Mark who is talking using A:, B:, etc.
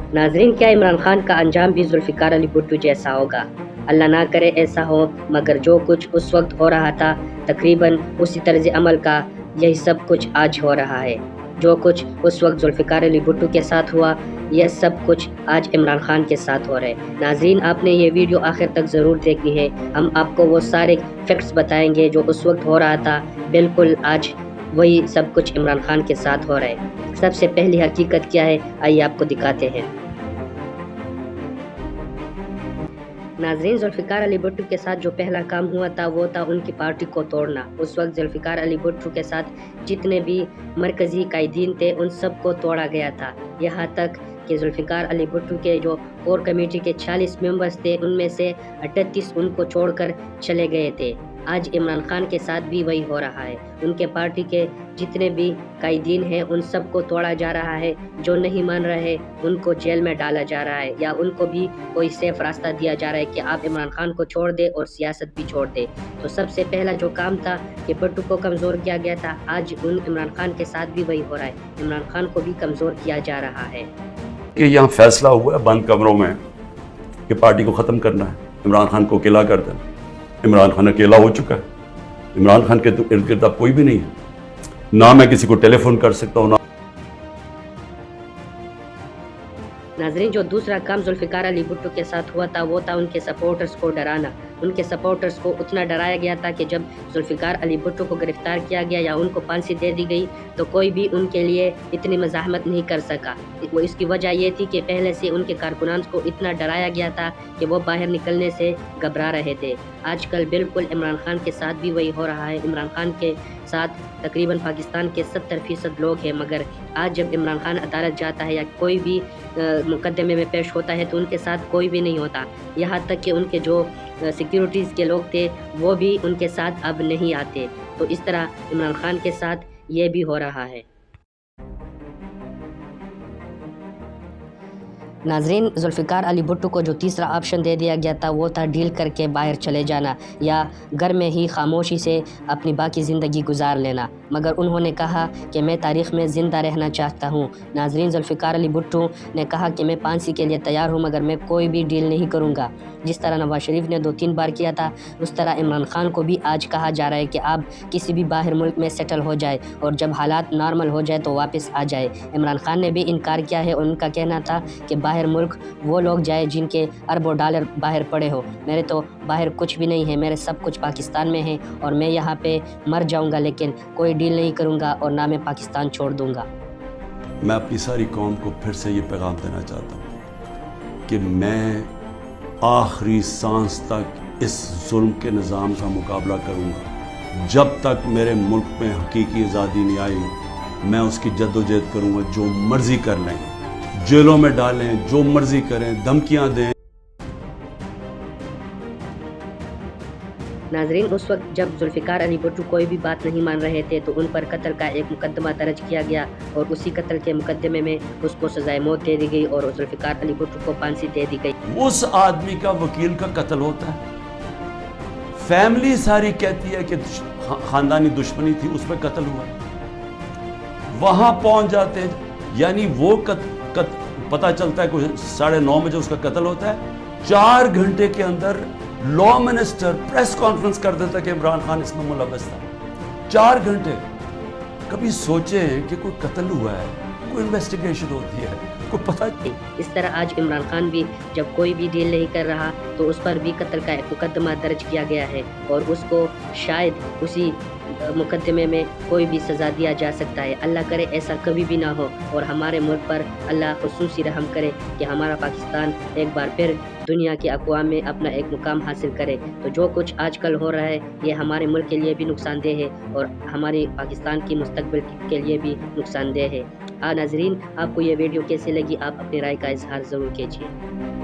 A: नाजरीन, क्या इमरान खान का अंजाम भी जुल्फ़िकार अली भुट्टो जैसा होगा? अल्लाह ना करे ऐसा हो, मगर जो कुछ उस वक्त हो रहा था तकरीबन उसी तर्ज अमल का यही सब कुछ आज हो रहा है। जो कुछ उस वक्त जुल्फ़िकार अली भुट्टो के साथ हुआ, यह सब कुछ आज इमरान खान के साथ हो रहा है। नाजरीन, आपने ये वीडियो आखिर तक ज़रूर देखनी है। हम आपको वो सारे फैक्ट्स बताएंगे जो उस वक्त हो रहा था, बिल्कुल आज वही सब कुछ इमरान खान के साथ हो रहा है। सबसे पहली हकीकत क्या है, आइए आपको दिखाते हैं। नाज़रीन, जुल्फ़िकार अली भुट्टो के साथ जो पहला काम हुआ था वो था उनकी पार्टी को तोड़ना। उस वक्त जुल्फ़िकार अली भुट्टो के साथ जितने भी मरकज़ी कायदीन थे उन सब को तोड़ा गया था। यहाँ तक कि जुल्फ़िकार अली भुट्टो के जो कोर कमेटी के 40 मेंबर्स थे उनमें से 38 उनको छोड़कर चले गए थे। आज इमरान खान के साथ भी वही हो रहा है। उनके पार्टी के जितने भी कायदीन हैं उन सब को तोड़ा जा रहा है। जो नहीं मान रहे उनको जेल में डाला जा रहा है या उनको भी कोई सेफ रास्ता दिया जा रहा है कि आप इमरान खान को छोड़ दे और सियासत भी छोड़ दे। तो सबसे पहला जो काम था कि भुट्टो को कमज़ोर किया गया था, आज उन इमरान खान के साथ भी वही हो रहा है। इमरान खान को भी कमज़ोर किया जा रहा है।
B: कि यहाँ फैसला हुआ है बंद कमरों में कि पार्टी को ख़त्म करना है, इमरान खान को अकेला कर देना। इमरान खान अकेला हो चुका है। इमरान खान के इर्द गिर्द अब कोई भी नहीं है। ना मैं किसी को टेलीफोन कर सकता हूँ, ना
A: नाजरीन, जो दूसरा काम जुल्फ़िकार अली भुट्टो के साथ हुआ था वो था उनके सपोर्टर्स को डराना। उनके सपोर्टर्स को उतना डराया गया था कि जब जुल्फ़िकार अली भुट्टो को गिरफ्तार किया गया या उनको फांसी दे दी गई तो कोई भी उनके लिए इतनी मज़ाहमत नहीं कर सका। वो इसकी वजह ये थी कि पहले से उनके कारकुनान को इतना डराया गया था कि वो बाहर निकलने से घबरा रहे थे। आजकल बिल्कुल इमरान खान के साथ भी वही हो रहा है। इमरान खान के साथ तकरीबन पाकिस्तान के 70% लोग हैं, मगर आज जब इमरान खान अदालत जाता है या कोई भी मुकदमे में पेश होता है तो उनके साथ कोई भी नहीं होता। यहाँ तक कि उनके जो सिक्योरिटीज़ के लोग थे वो भी उनके साथ अब नहीं आते। तो इस तरह इमरान खान के साथ ये भी हो रहा है। नाजरीन, जुल्फ़िकार अली भुट्टो को जो तीसरा ऑप्शन दे दिया गया था वो था डील करके बाहर चले जाना या घर में ही खामोशी से अपनी बाकी ज़िंदगी गुजार लेना, मगर उन्होंने कहा कि मैं तारीख़ में ज़िंदा रहना चाहता हूँ। नाजरीन, जुल्फ़िकार अली भुट्टो ने कहा कि मैं फांसी के लिए तैयार हूँ, मगर मैं कोई भी डील नहीं करूँगा। जिस तरह नवाज शरीफ ने 2-3 बार किया था, उस तरह इमरान खान को भी आज कहा जा रहा है कि आप किसी भी बाहर मुल्क में सेटल हो जाए और जब हालात नॉर्मल हो जाए तो वापस आ जाए। इमरान खान ने भी इनकार किया है। उनका कहना था कि बाहर मुल्क वो लोग जाए जिनके अरबों डॉलर बाहर पड़े हो। मेरे तो बाहर कुछ भी नहीं है, मेरे सब कुछ पाकिस्तान में है और मैं यहाँ पे मर जाऊँगा, लेकिन कोई डील नहीं करूँगा और ना मैं पाकिस्तान छोड़ दूँगा।
B: मैं अपनी सारी कौम को फिर से ये पैगाम देना चाहता हूँ कि मैं आखिरी सांस तक इस जुल्म के निज़ाम का मुकाबला करूँगा। जब तक मेरे मुल्क में हकीकी आज़ादी नहीं आई मैं उसकी जद्दोजहद करूँगा। जो मर्ज़ी कर लें, जेलों में डालें, जो मर्ज़ी करें, धमकियाँ दें।
A: नाजरीन, उस वक्त जब जुल्फ़िकार अली भुट्टो कोई भी बात नहीं मान रहे थे तो उन पर कत्ल का एक मुकदमा दर्ज किया गया और उसी कत्ल के मुकदमे में उसको सजाए मौत दे दी गई और जुल्फ़िकार अली भुट्टो को फांसी दे दी गई।
B: उस आदमी का वकील का कत्ल होता है, फैमिली सारी कहती है कि खानदानी दुश्मनी थी, उस पर कत्ल हुआ, वहां पहुंच जाते हैं। यानी वो पता चलता है कुछ 9:30 बजे उसका कत्ल होता है। 4 घंटे के अंदर लॉ मिनिस्टर प्रेस कॉन्फ्रेंस कर देता कि इमरान खान इसमें मुलव्वस था। 4 घंटे। कभी सोचे कि कोई कत्ल हुआ है, कोई इन्वेस्टिगेशन होती है, कोई पता नहीं।
A: इस तरह आज इमरान खान भी जब कोई भी डील नहीं कर रहा तो उस पर भी कत्ल का एक मुकदमा दर्ज किया गया है और उसको शायद उसी मुकदमे में कोई भी सज़ा दिया जा सकता है। अल्लाह करे ऐसा कभी भी ना हो और हमारे मुल्क पर अल्लाह खुसूसी रहम करे कि हमारा पाकिस्तान एक बार फिर दुनिया की अक़वाम में अपना एक मुकाम हासिल करे। तो जो कुछ आजकल हो रहा है ये हमारे मुल्क के लिए भी नुकसानदेह है और हमारे पाकिस्तान की मुस्तकबिल के लिए भी नुकसानदेह है। नाज़रीन, आपको ये वीडियो कैसी लगी, आप अपनी राय का इजहार ज़रूर कीजिए।